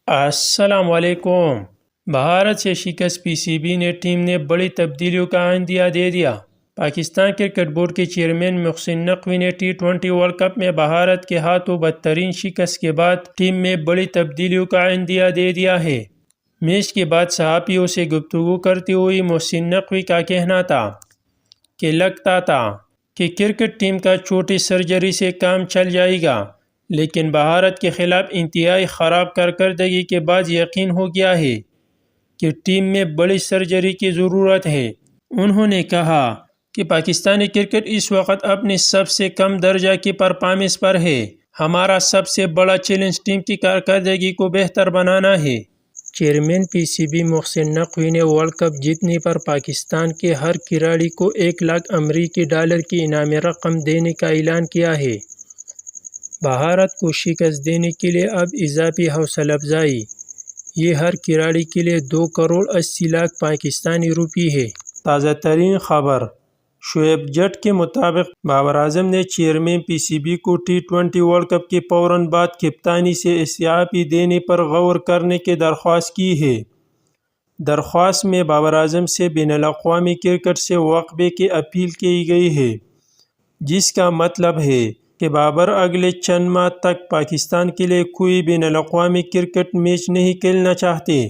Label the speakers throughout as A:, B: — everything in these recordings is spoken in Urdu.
A: السلام علیکم۔ بھارت سے شکست پی سی بی نے ٹیم نے بڑی تبدیلیوں کا عندیہ دے دیا۔ پاکستان کرکٹ بورڈ کے چیئرمین محسن نقوی نے T20 ورلڈ کپ میں بھارت کے ہاتھوں بدترین شکست کے بعد ٹیم میں بڑی تبدیلیوں کا عندیہ دے دیا ہے۔ میچ کے بعد صحافیوں سے گفتگو کرتے ہوئے محسن نقوی کا کہنا تھا کہ لگتا تھا کہ کرکٹ ٹیم کا چھوٹی سرجری سے کام چل جائے گا، لیکن بھارت کے خلاف انتہائی خراب کارکردگی کے بعد یقین ہو گیا ہے کہ ٹیم میں بڑی سرجری کی ضرورت ہے۔ انہوں نے کہا کہ پاکستانی کرکٹ اس وقت اپنی سب سے کم درجہ کی پرفارمنس پر ہے۔ ہمارا سب سے بڑا چیلنج ٹیم کی کارکردگی کو بہتر بنانا ہے۔ Chairman P C B Mohsin Naqvi نے ورلڈ کپ جیتنے پر پاکستان کے ہر کھلاڑی کو $1,00,000 کی انعامی رقم دینے کا اعلان کیا ہے۔ بھارت کو شکست دینے کے لیے اب اضافی حوصلہ افزائی، یہ ہر کھلاڑی کے لیے $2,80,00,000 پاکستانی روپے ہے۔ تازہ ترین خبر شعیب جٹ کے مطابق بابر اعظم نے چیئرمین پی سی بی کو T20 ورلڈ کپ کے فوراً بعد کپتانی سے استعفی دینے پر غور کرنے کی درخواست کی ہے۔ درخواست میں بابر اعظم سے بین الاقوامی کرکٹ سے وقفے کی اپیل کی گئی ہے، جس کا مطلب ہے کہ بابر اگلے چند ماہ تک پاکستان کے لیے کوئی بین الاقوامی کرکٹ میچ نہیں کھیلنا چاہتے۔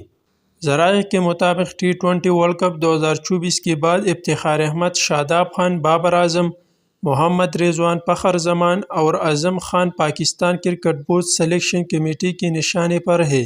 A: ذرائع کے مطابق T20 ورلڈ کپ 2024 کے بعد افتخار احمد، شاداب خان، بابر اعظم، محمد رضوان، فخر زمان اور Azam Khan Pakistan cricket board selection committee کے نشانے پر ہے۔